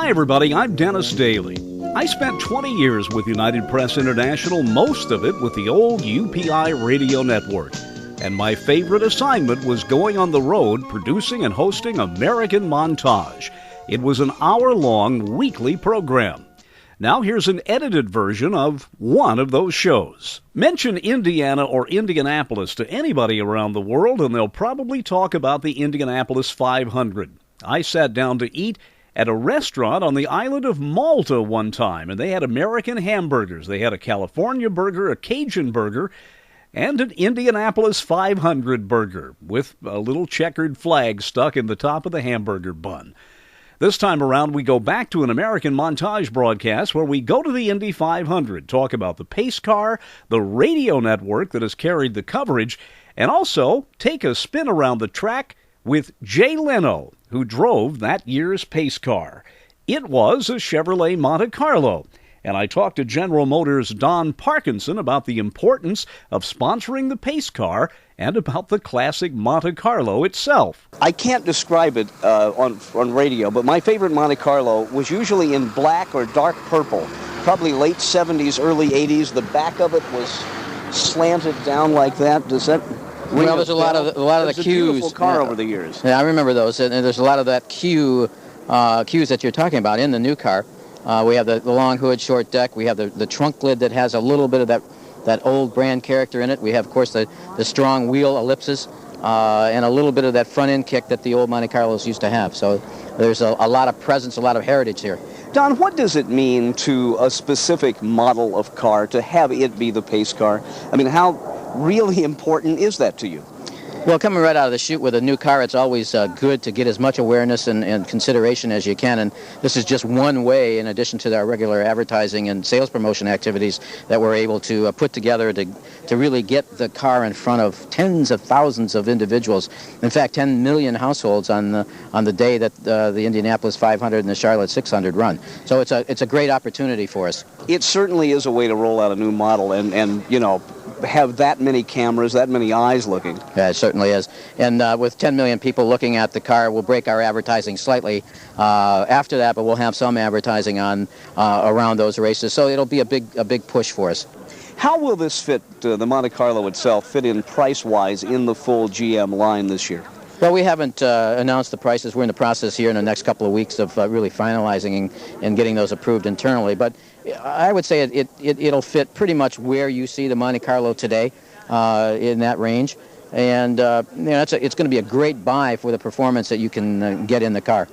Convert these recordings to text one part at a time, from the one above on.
Hi, everybody. I'm Dennis Daly. I spent 20 years with United Press International, most of it with the old UPI Radio Network. And my favorite assignment was going on the road producing and hosting American Montage. It was an hour-long weekly program. Now here's an edited version of one of those shows. Mention Indiana or Indianapolis to anybody around the world, and they'll probably talk about the Indianapolis 500. I sat down to eat at a restaurant on the island of Malta one time, and they had American hamburgers. They had a California burger, a Cajun burger, and an Indianapolis 500 burger with a little checkered flag stuck in the top of the hamburger bun. This time around, we go back to an American Montage broadcast where we go to the Indy 500, talk about the pace car, the radio network that has carried the coverage, and also take a spin around the track with Jay Leno, who drove that year's pace car. It was a Chevrolet Monte Carlo, and I talked to General Motors' Don Parkinson about the importance of sponsoring the pace car and about the classic Monte Carlo itself. I can't describe it on radio, but my favorite Monte Carlo was usually in black or dark purple, probably late 70s, early 80s. The back of it was slanted down like that. Does that... Well, there's a lot of the cues. A beautiful car over the years. Yeah, I remember those, and there's a lot of that cues that you're talking about in the new car. We have the long hood, short deck. We have the trunk lid that has a little bit of that old brand character in it. We have, of course, the strong wheel ellipses and a little bit of that front end kick that the old Monte Carlos used to have. So there's a lot of presence, a lot of heritage here. Don, what does it mean to a specific model of car to have it be the pace car? I mean, how really important is that to you? Well, coming right out of the chute with a new car, it's always good to get as much awareness and consideration as you can, and this is just one way, in addition to our regular advertising and sales promotion activities, that we're able to put together to really get the car in front of tens of thousands of individuals. In fact, 10 million households on the day that the Indianapolis 500 and the Charlotte 600 run. So it's a great opportunity for us. It certainly is a way to roll out a new model and you know, have that many cameras, that many eyes looking. Yeah, it certainly is. And with 10 million people looking at the car, we'll break our advertising slightly after that, but we'll have some advertising on around those races. So it'll be a big push for us. How will this fit, the Monte Carlo itself, fit in price-wise in the full GM line this year? Well, we haven't announced the prices. We're in the process here in the next couple of weeks of really finalizing and getting those approved internally. But I would say it'll fit pretty much where you see the Monte Carlo today in that range. And it's going to be a great buy for the performance that you can get in the car.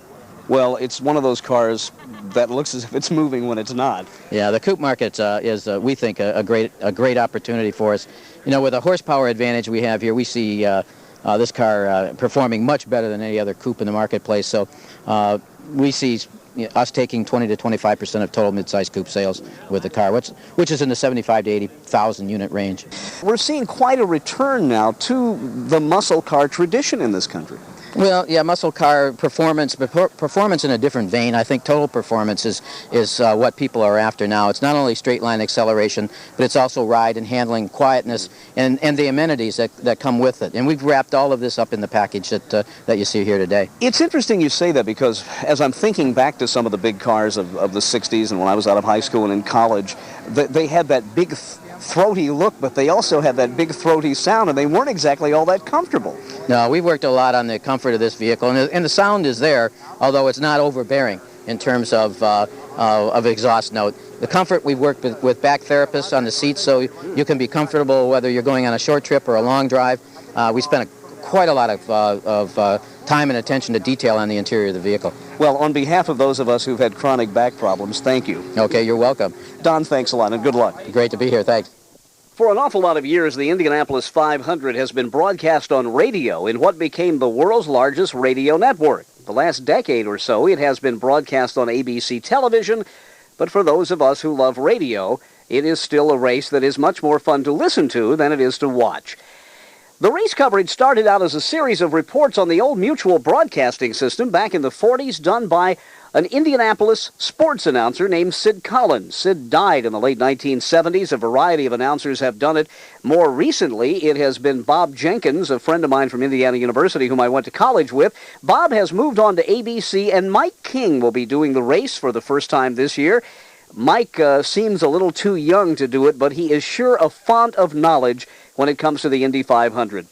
Well, it's one of those cars that looks as if it's moving when it's not. Yeah, the coupe market is, we think, a great opportunity for us. You know, with the horsepower advantage we have here, we see this car performing much better than any other coupe in the marketplace. So we see us taking 20 to 25% of total midsize coupe sales with the car, which is in the 75 to 80,000 unit range. We're seeing quite a return now to the muscle car tradition in this country. Well, yeah, muscle car performance, but performance in a different vein. I think total performance is what people are after now. It's not only straight line acceleration, but it's also ride and handling, quietness, and the amenities that come with it. And we've wrapped all of this up in the package that you see here today. It's interesting you say that, because as I'm thinking back to some of the big cars of the 60s and when I was out of high school and in college, they had that big throaty look, but they also had that big throaty sound, and they weren't exactly all that comfortable. No, we've worked a lot on the comfort of this vehicle, and the sound is there, although it's not overbearing in terms of exhaust note. The comfort, we've worked with back therapists on the seats, so you can be comfortable whether you're going on a short trip or a long drive. We spent quite a lot of time and attention to detail on the interior of the vehicle. Well, on behalf of those of us who've had chronic back problems, thank you. Okay, you're welcome. Don, thanks a lot, and good luck. Great to be here, thanks. For an awful lot of years, the Indianapolis 500 has been broadcast on radio in what became the world's largest radio network. The last decade or so, it has been broadcast on ABC television, but for those of us who love radio, it is still a race that is much more fun to listen to than it is to watch. The race coverage started out as a series of reports on the old mutual broadcasting system back in the 40s, done by an Indianapolis sports announcer named Sid Collins. Sid died in the late 1970s. A variety of announcers have done it. More recently, it has been Bob Jenkins, a friend of mine from Indiana University whom I went to college with. Bob has moved on to ABC, and Mike King will be doing the race for the first time this year. Mike seems a little too young to do it, but he is sure a font of knowledge when it comes to the Indy 500.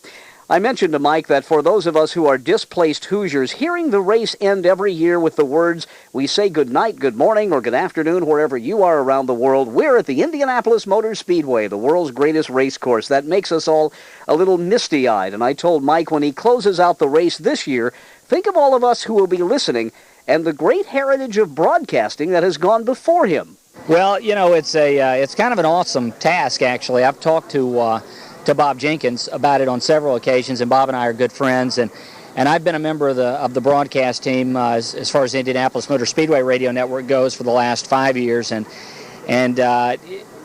I mentioned to Mike that for those of us who are displaced Hoosiers, hearing the race end every year with the words, we say good night, good morning, or good afternoon, wherever you are around the world, we're at the Indianapolis Motor Speedway, the world's greatest race course. That makes us all a little misty-eyed. And I told Mike when he closes out the race this year, think of all of us who will be listening and the great heritage of broadcasting that has gone before him. Well, you know, it's kind of an awesome task, actually. I've talked to Bob Jenkins about it on several occasions, and Bob and I are good friends, and I've been a member of the broadcast team as far as the Indianapolis Motor Speedway Radio Network goes for the last 5 years, and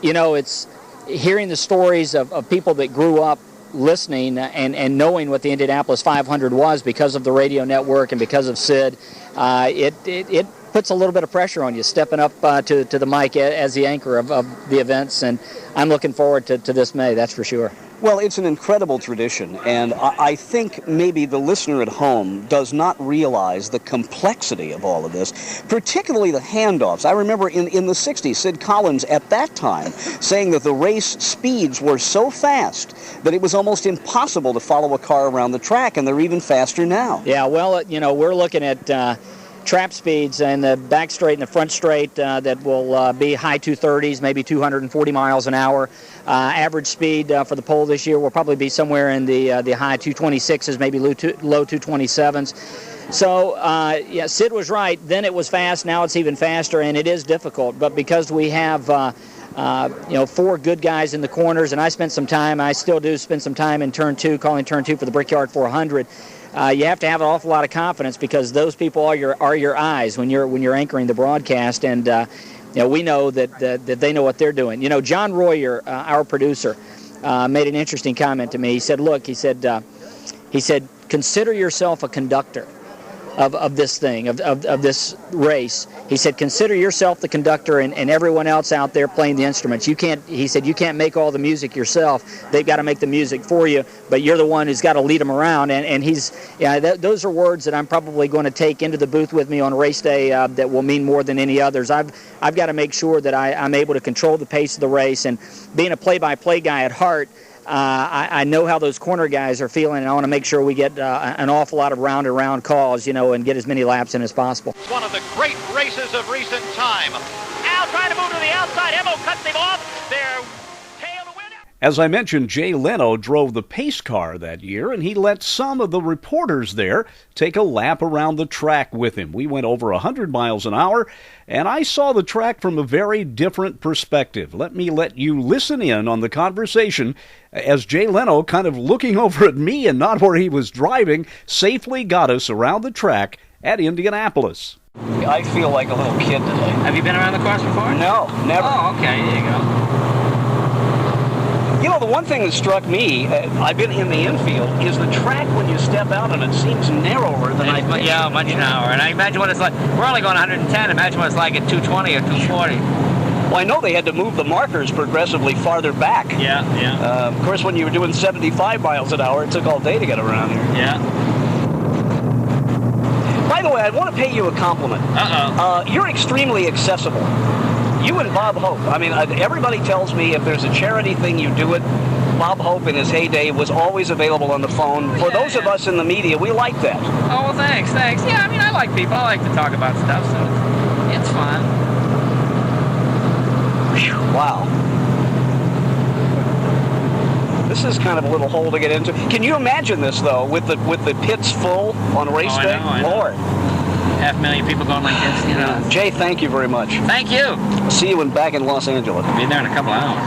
you know, it's hearing the stories of people that grew up listening and knowing what the Indianapolis 500 was because of the radio network and because of Sid. It puts a little bit of pressure on you stepping up to the mic as the anchor of the events, and I'm looking forward to this May, that's for sure. Well, it's an incredible tradition, and I think maybe the listener at home does not realize the complexity of all of this, particularly the handoffs. I remember in the 60s, Sid Collins at that time saying that the race speeds were so fast that it was almost impossible to follow a car around the track, and they're even faster now. Yeah, well, you know, we're looking at trap speeds in the back straight and the front straight that will be high 230s, maybe 240 miles an hour. Average speed for the pole this year will probably be somewhere in the high 226s, maybe low 227s. So, yeah, Sid was right. Then it was fast. Now it's even faster, and it is difficult. But because we have you know, 4 good guys in the corners, and I still do spend some time in turn 2, calling turn 2 for the Brickyard 400. You have to have an awful lot of confidence because those people are your eyes when you're anchoring the broadcast, and you know, we know that they know what they're doing. You know, John Royer, our producer, made an interesting comment to me. He said, "Look," he said, "consider yourself a conductor of this thing, of this race." He said, "Consider yourself the conductor and everyone else out there playing the instruments. You can't," he said, "you can't make all the music yourself. They've got to make the music for you, but you're the one who's got to lead them around." And those are words that I'm probably going to take into the booth with me on race day that will mean more than any others. I've got to make sure that I'm able to control the pace of the race, and being a play-by-play guy at heart, I know how those corner guys are feeling, and I want to make sure we get an awful lot of round-and-round calls, you know, and get as many laps in as possible. One of the great races of recent time. Al trying to move to the outside. Emmo cuts him off. They're tail to win. As I mentioned, Jay Leno drove the pace car that year, and he let some of the reporters there take a lap around the track with him. We went over 100 miles an hour, and I saw the track from a very different perspective. Let you listen in on the conversation as Jay Leno, kind of looking over at me and not where he was driving, safely got us around the track at Indianapolis. I feel like a little kid today. Have you been around the course before? No, never. Oh, okay, there you go. You know, the one thing that struck me, I've been in the infield, is the track when you step out on it seems narrower than I think. Yeah, much narrower. And I imagine what it's like. We're only going 110. Imagine what it's like at 220 or 240. Well, I know they had to move the markers progressively farther back. Yeah. Of course, when you were doing 75 miles an hour, it took all day to get around here. Yeah. By the way, I want to pay you a compliment. You're extremely accessible. You and Bob Hope. I mean, everybody tells me if there's a charity thing, you do it. Bob Hope in his heyday was always available on the phone. For those of us in the media, we like that. Oh, well, thanks. Yeah, I mean, I like people. I like to talk about stuff, so it's fun. Wow. This is kind of a little hole to get into. Can you imagine this, though, with the pits full on race day? I know. Lord. 500,000 people going like this, you know. Jay, thank you very much. Thank you. See you back in Los Angeles. Be there in a couple hours.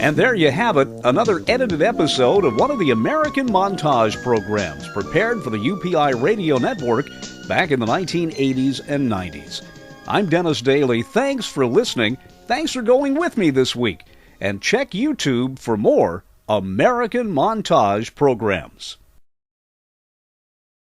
And there you have it, another edited episode of one of the American Montage programs prepared for the UPI Radio Network back in the 1980s and 90s. I'm Dennis Daly. Thanks for listening. Thanks for going with me this week. And check YouTube for more American Montage programs.